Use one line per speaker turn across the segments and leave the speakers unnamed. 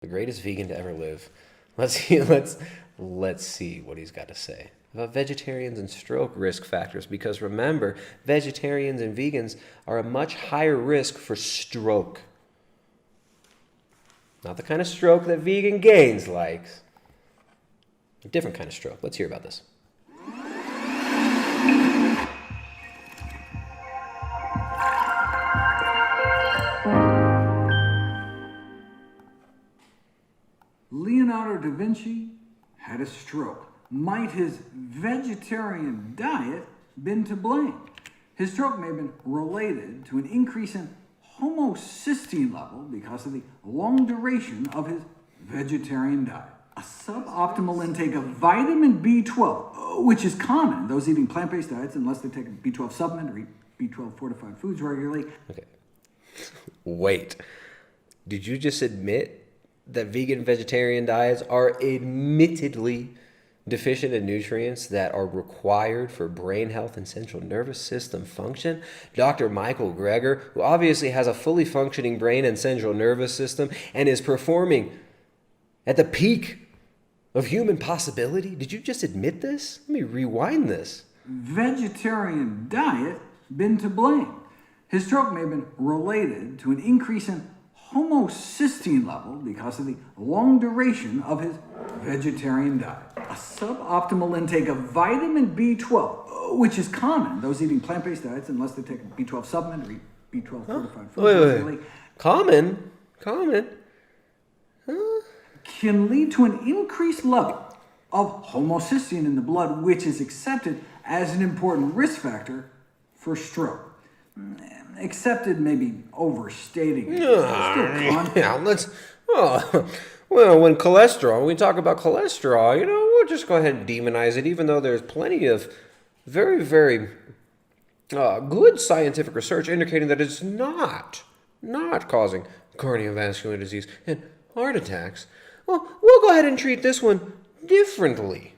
The greatest vegan to ever live. Let's see what he's got to say about vegetarians and stroke risk factors, because remember, vegetarians and vegans are a much higher risk for stroke. Not the kind of stroke that Vegan Gains likes. A different kind of stroke. Let's hear about this.
Leonardo da Vinci had a stroke. Might his vegetarian diet been to blame? His stroke may have been related to an increase in homocysteine level because of the long duration of his vegetarian diet. A suboptimal intake of vitamin B12, which is common in those eating plant-based diets unless they take a B12 supplement or eat B12 fortified foods regularly.
Okay. Wait. Did you just admit that vegan vegetarian diets are admittedly deficient in nutrients that are required for brain health and central nervous system function? Dr. Michael Greger, who obviously has a fully functioning brain and central nervous system and is performing at the peak of human possibility. Did you just admit this? Let me rewind this.
Vegetarian diet been to blame. His stroke may have been related to an increase in homocysteine level because of the long duration of his vegetarian diet. A suboptimal intake of vitamin B12, which is common in those eating plant-based diets unless they take a B12 supplement or eat B12 fortified foods.
Wait. Common?
Can lead to an increased level of homocysteine in the blood, which is accepted as an important risk factor for stroke. Accepted may be overstating it.
When we talk about cholesterol, we'll just go ahead and demonize it, even though there's plenty of very, very good scientific research indicating that it's not causing cardiovascular disease and heart attacks. Well, we'll go ahead and treat this one differently.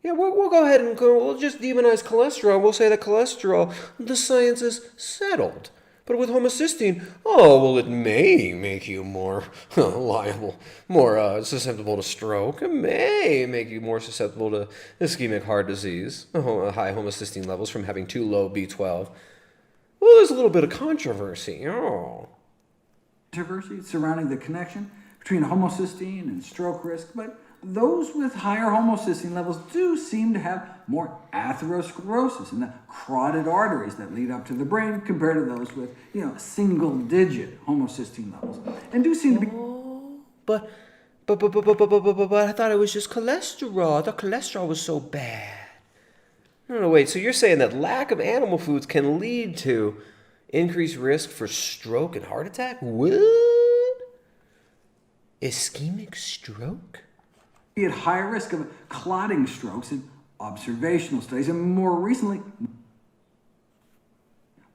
Yeah, we'll go ahead and we'll just demonize cholesterol. We'll say that cholesterol, the science is settled. But with homocysteine, it may make you more liable, more susceptible to stroke. It may make you more susceptible to ischemic heart disease, high homocysteine levels from having too low B12. Well, there's a little bit of controversy.
Controversy surrounding the connection between homocysteine and stroke risk, but those with higher homocysteine levels do seem to have more atherosclerosis in the carotid arteries that lead up to the brain compared to those with, single-digit homocysteine levels, and do seem to be.
But I thought it was just cholesterol. I thought cholesterol was so bad. No, wait. So you're saying that lack of animal foods can lead to increased risk for stroke and heart attack? What? Ischemic stroke?
Be at higher risk of clotting strokes in observational studies, and more recently,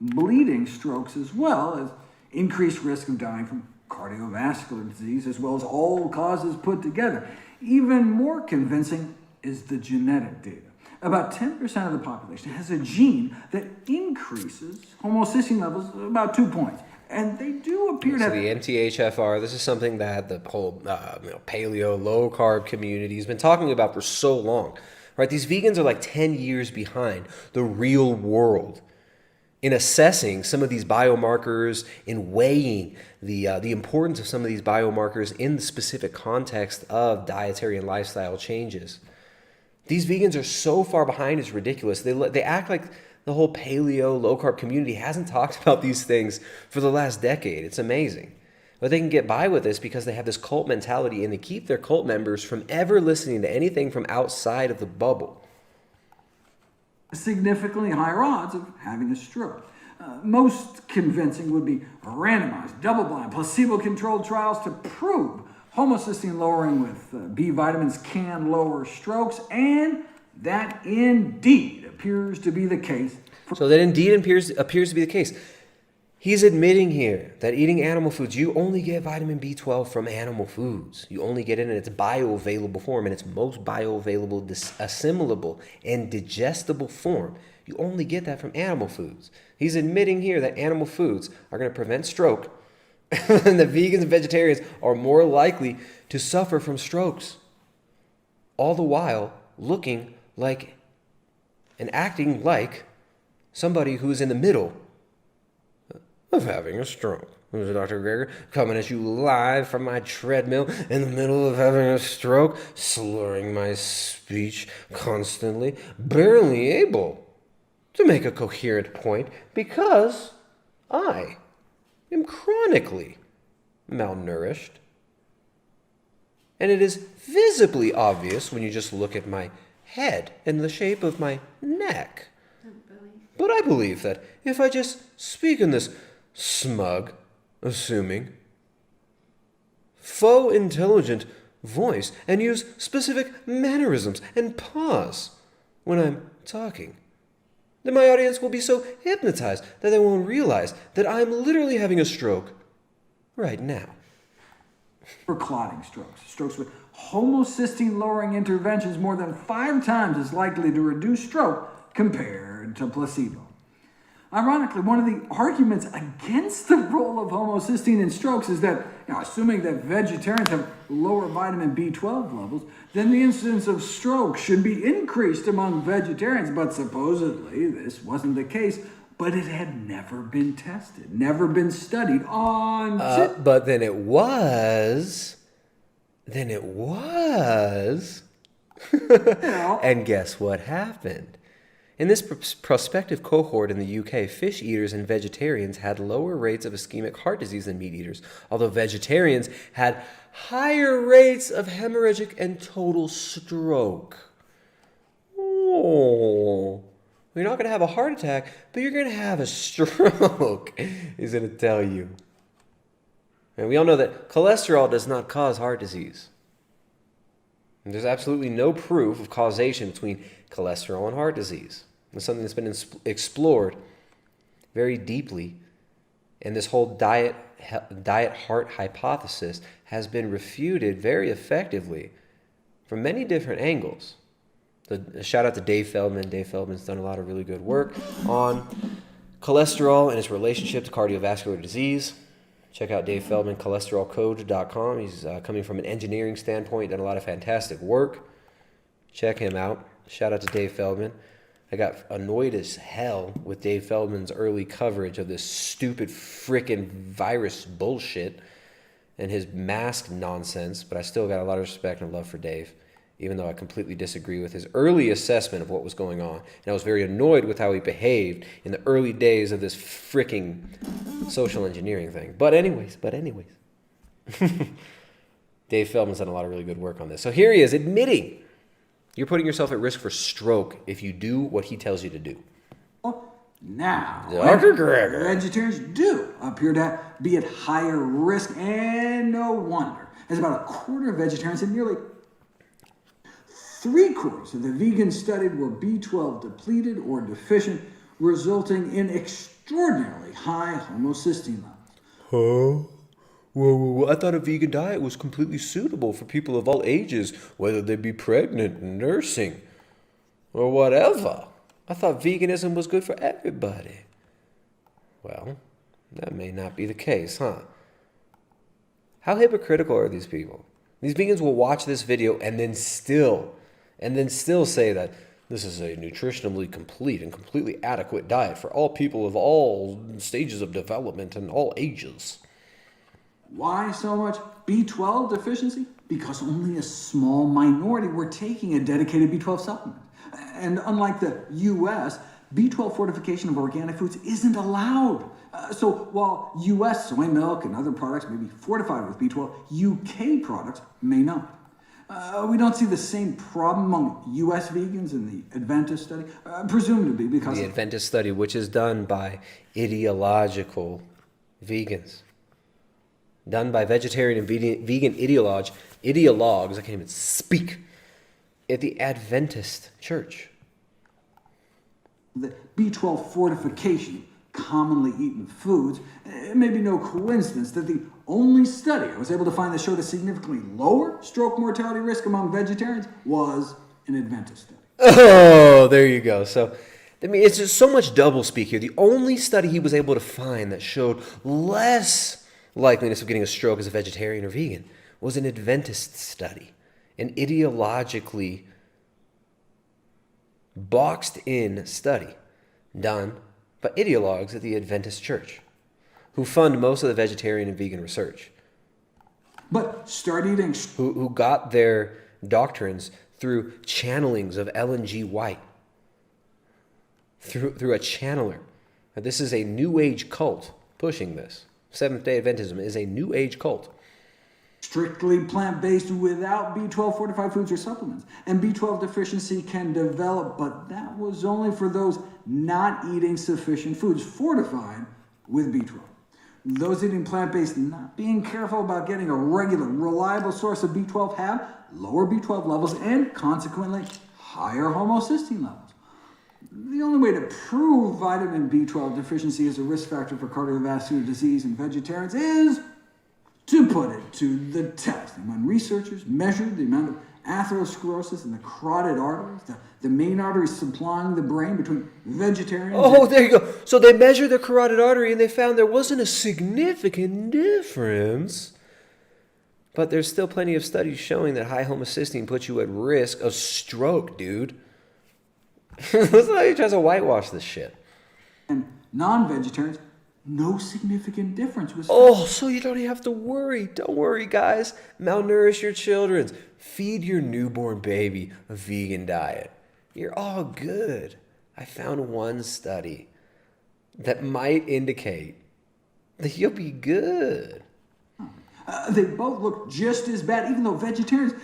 bleeding strokes, as well as increased risk of dying from cardiovascular disease, as well as all causes put together. Even more convincing is the genetic data. About 10% of the population has a gene that increases homocysteine levels about 2 points. And they do appear to have...
the MTHFR, this is something that the whole paleo, low-carb community has been talking about for so long. Right? These vegans are like 10 years behind the real world in assessing some of these biomarkers, in weighing the importance of some of these biomarkers in the specific context of dietary and lifestyle changes. These vegans are so far behind, it's ridiculous. They act like the whole paleo, low-carb community hasn't talked about these things for the last decade. It's amazing. But they can get by with this because they have this cult mentality, and they keep their cult members from ever listening to anything from outside of the bubble.
Significantly higher odds of having a stroke. Most convincing would be randomized, double-blind, placebo-controlled trials to prove homocysteine lowering with B vitamins can lower strokes, and that indeed appears to be the case.
So that indeed appears to be the case. He's admitting here that eating animal foods, you only get vitamin B12 from animal foods. You only get it in its bioavailable form, in its most bioavailable, assimilable, and digestible form. You only get that from animal foods. He's admitting here that animal foods are going to prevent stroke, and that vegans and vegetarians are more likely to suffer from strokes, all the while looking like and acting like somebody who is in the middle of having a stroke. This is Dr. Greger coming at you live from my treadmill in the middle of having a stroke, slurring my speech constantly, barely able to make a coherent point because I am chronically malnourished. And it is visibly obvious when you just look at my head and the shape of my neck. But I believe that if I just speak in this smug, assuming, faux intelligent voice and use specific mannerisms and pause when I'm talking, then my audience will be so hypnotized that they won't realize that I'm literally having a stroke right now.
For clotting strokes with homocysteine-lowering interventions more than 5 times as likely to reduce stroke compared to placebo. Ironically, one of the arguments against the role of homocysteine in strokes is that, assuming that vegetarians have lower vitamin B12 levels, then the incidence of stroke should be increased among vegetarians. But supposedly this wasn't the case, but it had never been tested, never been studied on...
But then it was... And guess what happened? In this prospective cohort in the UK, fish eaters and vegetarians had lower rates of ischemic heart disease than meat eaters, although vegetarians had higher rates of hemorrhagic and total stroke. Oh, you're not going to have a heart attack, but you're going to have a stroke, he's going to tell you. And we all know that cholesterol does not cause heart disease. And there's absolutely no proof of causation between cholesterol and heart disease. It's something that's been explored very deeply. And this whole diet heart hypothesis has been refuted very effectively from many different angles. Shout out to Dave Feldman. Dave Feldman's done a lot of really good work on cholesterol and its relationship to cardiovascular disease. Check out Dave Feldman, cholesterolcode.com. He's coming from an engineering standpoint, done a lot of fantastic work. Check him out. Shout out to Dave Feldman. I got annoyed as hell with Dave Feldman's early coverage of this stupid frickin' virus bullshit and his mask nonsense, but I still got a lot of respect and love for Dave, even though I completely disagree with his early assessment of what was going on. And I was very annoyed with how he behaved in the early days of this fricking social engineering thing. But anyways. Dave Feldman's done a lot of really good work on this. So here he is admitting you're putting yourself at risk for stroke if you do what he tells you to do.
Now,
Dr. Greger.
Vegetarians do appear to be at higher risk, and no wonder, as about a quarter of vegetarians and nearly 3/4 of the vegans studied were B12 depleted or deficient, resulting in extraordinarily high homocysteine levels.
Huh? Whoa, I thought a vegan diet was completely suitable for people of all ages, whether they be pregnant, nursing, or whatever. I thought veganism was good for everybody. Well, that may not be the case, huh? How hypocritical are these people? These vegans will watch this video and then still say that this is a nutritionally complete and completely adequate diet for all people of all stages of development and all ages.
Why so much B12 deficiency? Because only a small minority were taking a dedicated B12 supplement. And unlike the US, B12 fortification of organic foods isn't allowed. So while US soy milk and other products may be fortified with B12, UK products may not. We don't see the same problem among US vegans in the Adventist study, presumed to be because...
The Adventist study, which is done by ideological vegans. Done by vegetarian and vegan ideologues, I can't even speak, at the Adventist church.
The B12 fortification commonly eaten foods, it may be no coincidence that the only study I was able to find that showed a significantly lower stroke mortality risk among vegetarians was an Adventist study.
Oh, there you go. So, I mean, it's just so much doublespeak here. The only study he was able to find that showed less likeliness of getting a stroke as a vegetarian or vegan was an Adventist study, an ideologically boxed in study done by ideologues at the Adventist Church, who fund most of the vegetarian and vegan research.
But start eating.
Who got their doctrines through channelings of Ellen G. White, through a channeler. Now, this is a New Age cult pushing this. Seventh-day Adventism is a New Age cult.
Strictly plant-based without B12 fortified foods or supplements. And B12 deficiency can develop, but that was only for those not eating sufficient foods fortified with B12. Those eating plant-based not being careful about getting a regular, reliable source of B12 have lower B12 levels and consequently higher homocysteine levels. The only way to prove vitamin B12 deficiency is a risk factor for cardiovascular disease in vegetarians is to put it to the test. And when researchers measured the amount of atherosclerosis in the carotid arteries, the main arteries supplying the brain between vegetarians...
Oh, there you go. So they measured the carotid artery and they found there wasn't a significant difference. But there's still plenty of studies showing that high homocysteine puts you at risk of stroke, dude. Listen how he tries to whitewash this shit.
And non-vegetarians, no significant difference was found.
Oh, so you don't have to worry. Don't worry, guys. Malnourish your children. Feed your newborn baby a vegan diet. You're all good. I found one study that might indicate that you'll be good.
They both look just as bad, even though vegetarians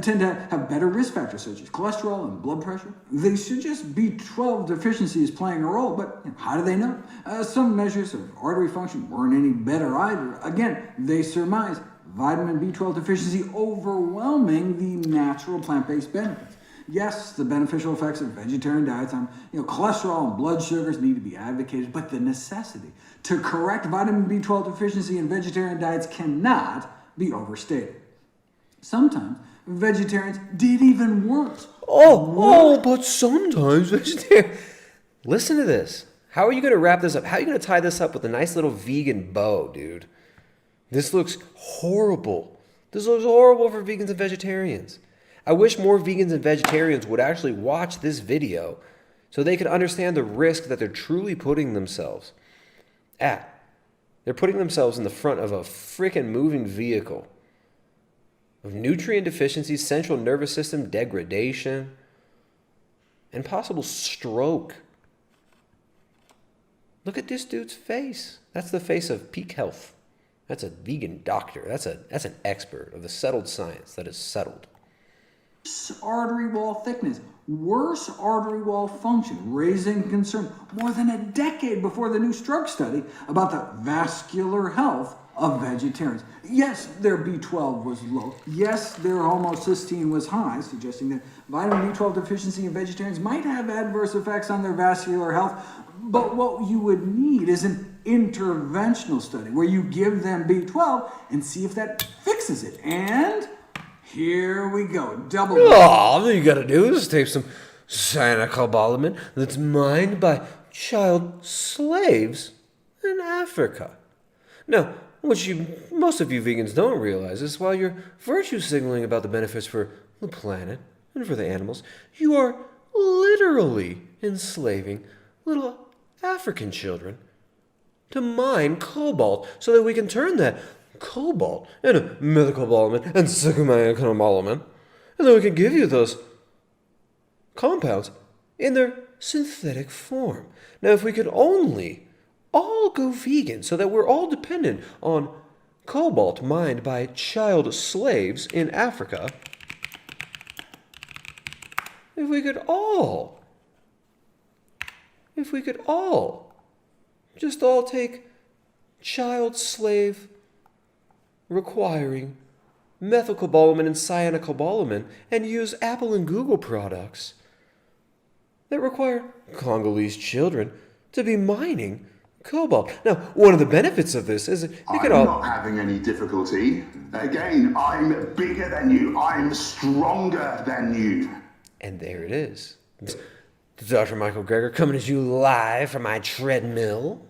tend to have better risk factors such as cholesterol and blood pressure. They suggest B12 deficiency is playing a role, but how do they know? Some measures of artery function weren't any better either. Again, they surmise vitamin B12 deficiency overwhelming the natural plant-based benefits. Yes, the beneficial effects of vegetarian diets on cholesterol and blood sugars need to be advocated, but the necessity to correct vitamin B12 deficiency in vegetarian diets cannot be overstated. Sometimes vegetarians did even worse.
But sometimes vegetarian... Listen to this. How are you going to wrap this up? How are you going to tie this up with a nice little vegan bow, dude? This looks horrible. This looks horrible for vegans and vegetarians. I wish more vegans and vegetarians would actually watch this video so they could understand the risk that they're truly putting themselves at. They're putting themselves in the front of a freaking moving vehicle of nutrient deficiencies, central nervous system degradation, and possible stroke. Look at this dude's face. That's the face of peak health. That's a vegan doctor. That's an expert of the settled science that is settled.
Artery wall thickness, worse artery wall function, raising concern more than a decade before the new stroke study about the vascular health of vegetarians. Yes, their B12 was low. Yes, their homocysteine was high, suggesting that vitamin B12 deficiency in vegetarians might have adverse effects on their vascular health. But what you would need is an interventional study where you give them B12 and see if that fixes it. And here we go. Double.
All you gotta do is take some cyanocobalamin that's mined by child slaves in Africa. Now, what most of you vegans don't realize is while you're virtue signaling about the benefits for the planet and for the animals, you are literally enslaving little African children to mine cobalt so that we can turn that cobalt into methylcobalamin and cyanocobalamin, and then we can give you those compounds in their synthetic form. Now, if we could only all go vegan so that we're all dependent on cobalt mined by child slaves in Africa, if we could all just all take child slave requiring methylcobalamin and cyanocobalamin and use Apple and Google products that require Congolese children to be mining cobalt. Now, one of the benefits of this is
I'm not having any difficulty. Again, I'm bigger than you. I'm stronger than you.
And there it is. Dr. Michael Greger coming at you live from my treadmill,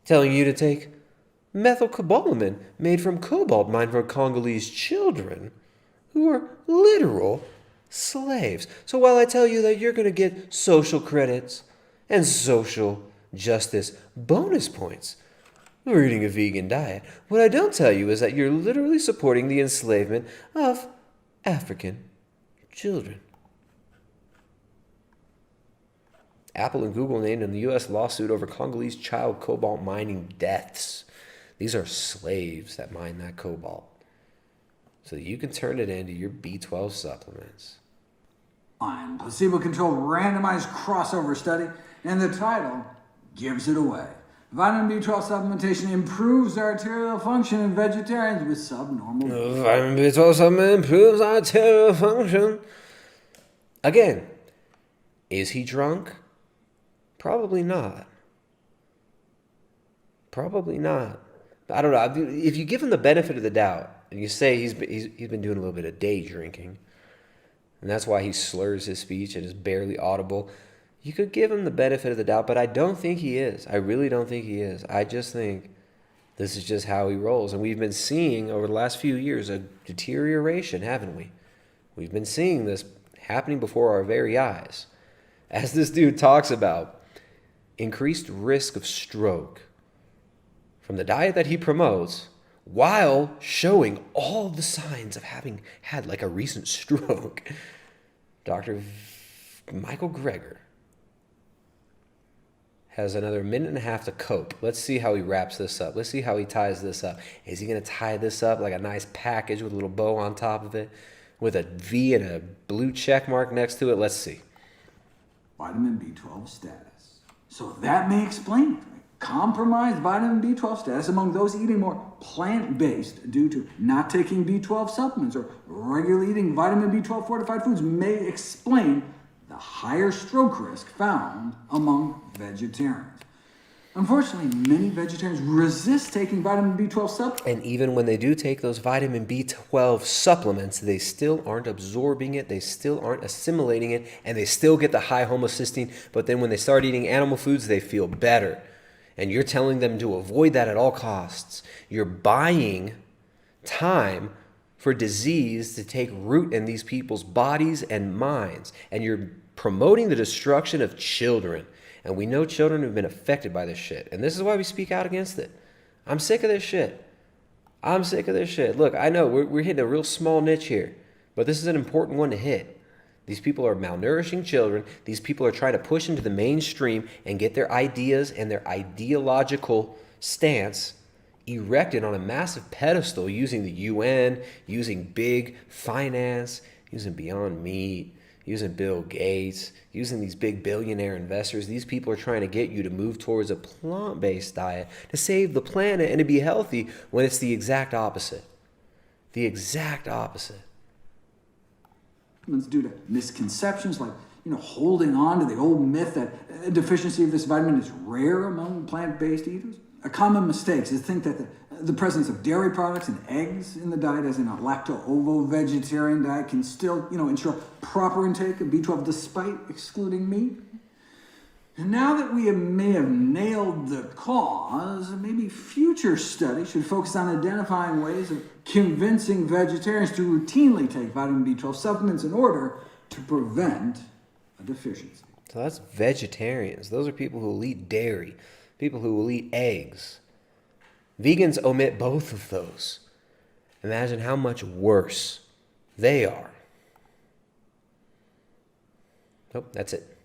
telling you to take methylcobalamin made from cobalt mined from Congolese children who are literal slaves. So while I tell you that you're going to get social credits and social justice bonus points for eating a vegan diet, what I don't tell you is that you're literally supporting the enslavement of African children. Apple and Google named in the U.S. lawsuit over Congolese child cobalt mining deaths. These are slaves that mine that cobalt so that you can turn it into your B12 supplements.
On placebo-controlled randomized crossover study, and the title gives it away. Vitamin B12 supplementation improves arterial function in vegetarians with subnormal.
Vitamin B12 supplement improves arterial function. Again, is he drunk? Probably not. Probably not. I don't know. If you give him the benefit of the doubt, and you say he's been doing a little bit of day drinking, and that's why he slurs his speech and is barely audible, you could give him the benefit of the doubt, but I don't think he is. I really don't think he is. I just think this is just how he rolls. And we've been seeing over the last few years a deterioration, haven't we? We've been seeing this happening before our very eyes. As this dude talks about increased risk of stroke from the diet that he promotes, while showing all the signs of having had like a recent stroke. Dr. Michael Greger has another minute and a half to cope. Let's see how he wraps this up. Let's see how he ties this up. Is he going to tie this up like a nice package with a little bow on top of it, with a V and a blue check mark next to it? Let's see.
Vitamin B12 status. So that may explain it. Compromised vitamin B12 status among those eating more plant-based due to not taking B12 supplements or regularly eating vitamin B12 fortified foods may explain the higher stroke risk found among vegetarians. Unfortunately, many vegetarians resist taking vitamin B12 supplements.
And even when they do take those vitamin B12 supplements, they still aren't absorbing it, they still aren't assimilating it, and they still get the high homocysteine. But then when they start eating animal foods, they feel better. And you're telling them to avoid that at all costs. You're buying time for disease to take root in these people's bodies and minds. And you're promoting the destruction of children. And we know children have been affected by this shit. And this is why we speak out against it. I'm sick of this shit. I'm sick of this shit. Look, I know we're hitting a real small niche here, but this is an important one to hit. These people are malnourishing children. These people are trying to push into the mainstream and get their ideas and their ideological stance erected on a massive pedestal using the UN, using big finance, using Beyond Meat, using Bill Gates, using these big billionaire investors. These people are trying to get you to move towards a plant-based diet to save the planet and to be healthy when it's the exact opposite. The exact opposite.
Due to misconceptions like holding on to the old myth that a deficiency of this vitamin is rare among plant-based eaters. A common mistake is to think that the presence of dairy products and eggs in the diet, as in a lacto-ovo-vegetarian diet, can still ensure proper intake of B12 despite excluding meat. And now that we may have nailed the cause, maybe future studies should focus on identifying ways of convincing vegetarians to routinely take vitamin B12 supplements in order to prevent a deficiency.
So that's vegetarians. Those are people who will eat dairy, people who will eat eggs. Vegans omit both of those. Imagine how much worse they are. Nope, that's it.